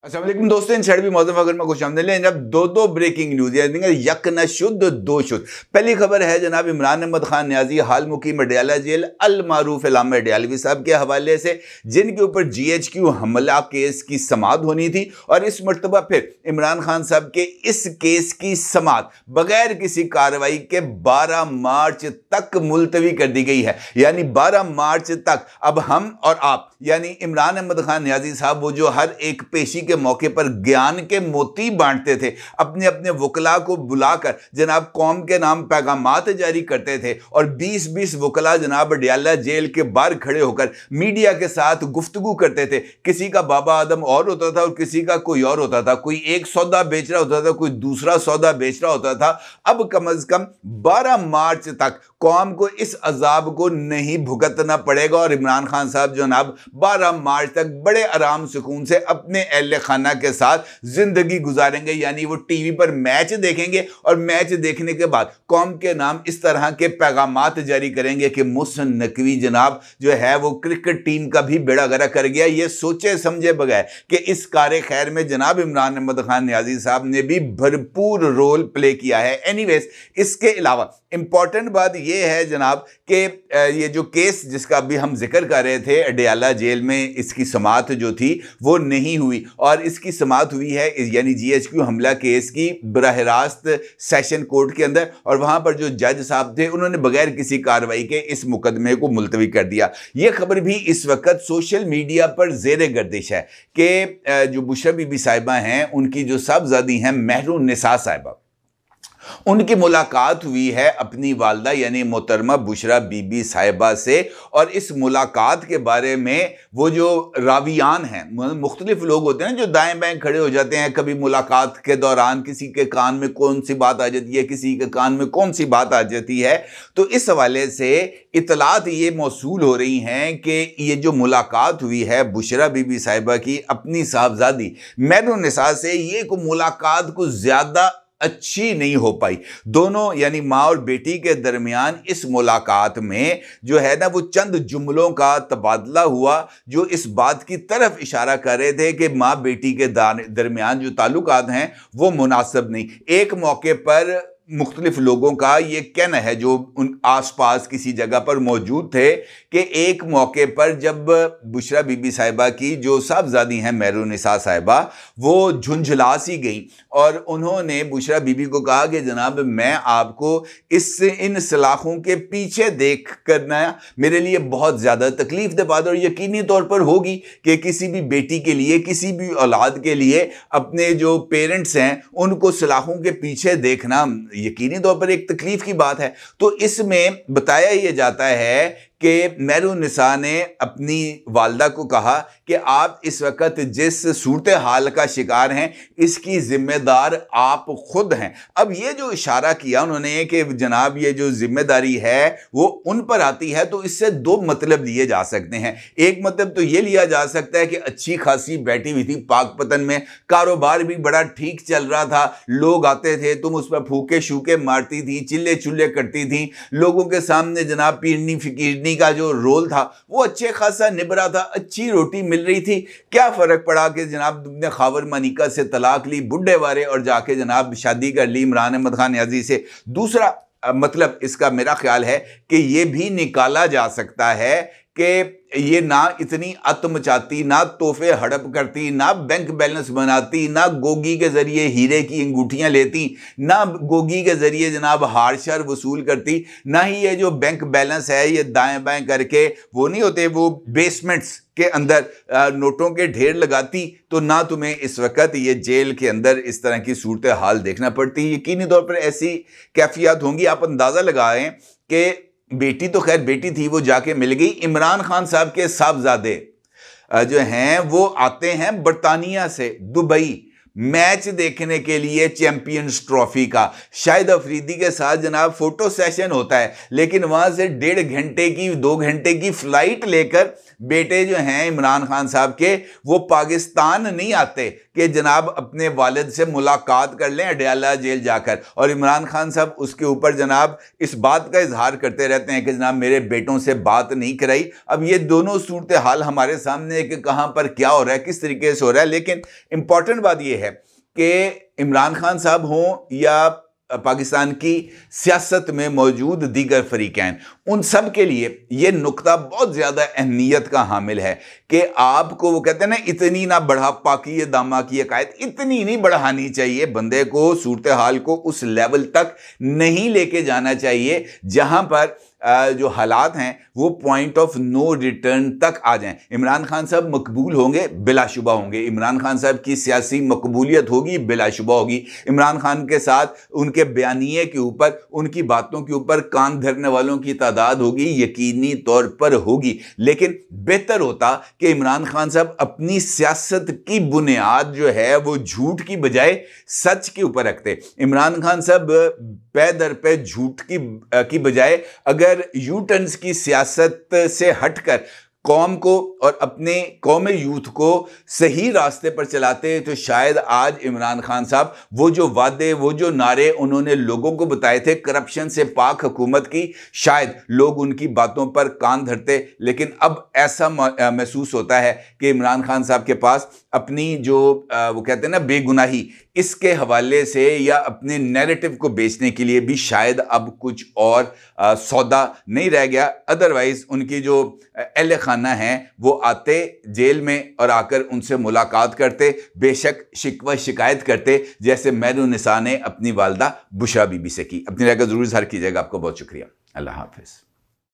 अस्सलाम वालेकुम दोस्तों, इन शर्ट भी मौसम अगर मैं खुश आमदीद लें। जनाब दो ब्रेकिंग न्यूज़ है, यक न शुद्ध दो शुद्ध। पहली खबर है जनाब इमरान अहमद खान न्याजी हाल मुकीम अडयाला जेल अल मारूफ इलामा अडयालवी साहब के हवाले से, जिनके ऊपर GHQ हमला केस की समाअत होनी थी और इस मरतबा फिर इमरान खान साहब के इस केस की समाअत बगैर किसी कार्रवाई के 12 मार्च तक मुलतवी कर दी गई है। यानी 12 मार्च तक अब हम और आप यानी इमरान अहमद खान न्याजी साहब, वो जो हर एक पेशी के मौके पर ज्ञान के मोती बांटते थे, अपने अपने वकला को बुलाकर जनाब कौम के नाम पैगामात जारी करते थे और 20-20 वकला जनाब अडयाला जेल के बाहर खड़े होकर मीडिया के साथ गुफ्तगू करते थे। किसी का बाबा आदम और होता था और किसी का कोई और होता था, कोई एक सौदा बेच रहा होता था, कोई दूसरा सौदा बेच रहा होता था। अब कम अज कम 12 मार्च तक कौम को इस अजाब को नहीं भुगतना पड़ेगा और इमरान खान साहब जनाब 12 मार्च तक बड़े आराम सुकून से अपने अहले खाना के साथ जिंदगी गुजारेंगे। यानी वो टीवी पर मैच देखेंगे और मैच देखने के बाद कौम के नाम इस तरह के पैगामात जारी करेंगे कि मोहसिन नकवी जनाब जो है वो क्रिकेट टीम का भी बेड़ा गर्क कर गया, ये सोचे समझे बगैर कि इस कार्य खैर में जनाब इमरान अहमद खान न्याजी साहब ने भी भरपूर रोल प्ले किया है। एनीवेज, इसके अलावा इंपॉर्टेंट बात यह है जनाब कि ये जो केस जिसका अभी हम जिक्र कर रहे थे अडयाला जेल में, इसकी समाअत जो थी वो नहीं हुई और इसकी समाअत हुई है यानी GHQ हमला केस की बराह रास्त सेशन कोर्ट के अंदर, और वहां पर जो जज साहब थे उन्होंने बगैर किसी कार्रवाई के इस मुकदमे को मुलतवी कर दिया। यह खबर भी इस वक्त सोशल मीडिया पर ज़ेरे गर्दिश है कि जो बुशरा बीबी साहिबा हैं, उनकी जो साहबजादी हैं महरुन्निसा साहिबा, उनकी मुलाकात हुई है अपनी वालदा यानी मोहतरमा बुशरा बीबी साहिबा से। और इस मुलाकात के बारे में वो जो रावियान हैं, मुख्तलिफ लोग होते हैं जो दाएं बाएं खड़े हो जाते हैं, कभी मुलाकात के दौरान किसी के कान में कौन सी बात आ जाती है, किसी के कान में कौन सी बात आ जाती है। तो इस हवाले से इतलात ये मौसूल हो रही हैं कि ये जो मुलाकात हुई है बुशरा बीबी साहिबा की अपनी साहबजादी महरुन्निसा से, ये को मुलाकात को ज़्यादा अच्छी नहीं हो पाई। दोनों यानी माँ और बेटी के दरमियान इस मुलाकात में जो है ना वो चंद जुमलों का तबादला हुआ जो इस बात की तरफ इशारा कर रहे थे कि माँ बेटी के दरमियान जो ताल्लुकात हैं वो मुनासिब नहीं। एक मौके पर मुख्तलिफ लोगों का ये कहना है जो उन आसपास किसी जगह पर मौजूद थे कि एक मौके पर जब बुशरा बीबी साहिबा की जो साहबजादी हैं महरुन्निसा साहिबा, वो झुंझला सी गई और उन्होंने बुशरा बीबी को कहा कि जनाब मैं आपको इन सलाखों के पीछे देख करना मेरे लिए बहुत ज़्यादा तकलीफ दे बात और यकीनी तौर पर होगी कि किसी भी बेटी के लिए, किसी भी औलाद के लिए अपने जो पेरेंट्स हैं उनको सलाखों के पीछे देखना यकीनी तौर पर एक तकलीफ की बात है। तो इसमें बताया यह जाता है कि महरुन्निसा ने अपनी वालदा को कहा कि आप इस वक्त जिस सूरत हाल का शिकार हैं इसकी जिम्मेदार आप खुद हैं। अब ये जो इशारा किया उन्होंने कि जनाब ये जो जिम्मेदारी है वो उन पर आती है, तो इससे दो मतलब लिए जा सकते हैं। एक मतलब तो ये लिया जा सकता है कि अच्छी खासी बैठी हुई थी पाकपतन में, कारोबार भी बड़ा ठीक चल रहा था, लोग आते थे, तुम उस पर फूके शूके मारती थी, चिल्ले चुल्ले करती थी, लोगों के सामने जनाब पीरनी फिकीरनी का जो रोल था वो अच्छे खासा निभ रहा था, अच्छी रोटी मिल रही थी। क्या फर्क पड़ा कि जनाब तुमने खावर मनिका से तलाक ली बुढ़े वारे और जाके जनाब शादी कर ली इमरान अहमद खान न्याजी से। दूसरा मतलब इसका मेरा ख्याल है कि ये भी निकाला जा सकता है कि ये ना इतनी अत मचाती, ना तोहफे हड़प करती, ना बैंक बैलेंस बनाती, ना गोगी के जरिए हीरे की अंगूठियां लेती, ना गोगी के जरिए जनाब हारशर वसूल करती, ना ही ये जो बैंक बैलेंस है ये दाएं बाएं करके वो नहीं होते वो बेसमेंट्स के अंदर नोटों के ढेर लगाती, तो ना तुम्हें इस वक्त ये जेल के अंदर इस तरह की सूरत हाल देखना पड़ती। यकीनी तौर पर ऐसी कैफियत होंगी। आप अंदाज़ा लगाएं कि बेटी तो खैर बेटी थी, वो जाके मिल गई। इमरान खान साहब के साहबजादे जो हैं वो आते हैं बरतानिया से दुबई मैच देखने के लिए चैंपियंस ट्रॉफी का। शाहिद अफरीदी के साथ जनाब फोटो सेशन होता है, लेकिन वहां से 1.5 घंटे की 2 घंटे की फ्लाइट लेकर बेटे जो हैं इमरान खान साहब के, वो पाकिस्तान नहीं आते कि जनाब अपने वालिद से मुलाकात कर लें अडयाला जेल जाकर, और इमरान खान साहब उसके ऊपर जनाब इस बात का इजहार करते रहते हैं कि जनाब मेरे बेटों से बात नहीं कराई। अब ये दोनों सूरत हाल हमारे सामने है कि कहां पर क्या हो रहा है, किस तरीके से हो रहा है। लेकिन इंपॉर्टेंट बात यह है कि इमरान खान साहब हों या पाकिस्तान की सियासत में मौजूद दीगर फरीकैन, उन सब के लिए यह नुक्ता बहुत ज़्यादा अहमियत का हामिल है कि आपको, वो कहते हैं ना, इतनी ना बढ़ापा की दामा की अकायद, इतनी नहीं बढ़ानी चाहिए। बंदे को सूरत हाल को उस लेवल तक नहीं लेके जाना चाहिए जहां पर जो हालात हैं वो पॉइंट ऑफ नो रिटर्न तक आ जाएं। इमरान खान साहब मकबूल होंगे, बिलाशुबा होंगे। इमरान खान साहब की सियासी मकबूलियत होगी, बिलाशुबा होगी। इमरान खान के साथ उनके बयानिए के ऊपर, उनकी बातों के ऊपर कान धरने वालों की तादाद होगी, यकीनी तौर पर होगी। लेकिन बेहतर होता कि इमरान खान साहब अपनी सियासत की बुनियाद जो है वो झूठ की बजाय सच के ऊपर रखते। इमरान खान साहब पे दर पे झूठ की बजाय अगर यू टर्न्स की सियासत से हटकर कौम को और अपने कौमी यूथ को सही रास्ते पर चलाते, तो शायद आज इमरान खान साहब वो जो वादे, वो जो नारे उन्होंने लोगों को बताए थे करप्शन से पाक हुकूमत की, शायद लोग उनकी बातों पर कान धरते। लेकिन अब ऐसा महसूस होता है कि इमरान खान साहब के पास अपनी जो वो कहते हैं ना बेगुनाही, इसके हवाले से या अपने नैरेटिव को बेचने के लिए भी शायद अब कुछ और सौदा नहीं रह गया। अदरवाइज उनकी जो अहले खाना है वो आते जेल में और आकर उनसे मुलाकात करते, बेशक शिकवा शिकायत करते, जैसे मेहरुन्निसा ने अपनी वालदा बुशरा बीबी से की। अपनी राय का जरूर इज़हार कीजिएगा। आपको बहुत शुक्रिया। अल्लाह हाफिज़।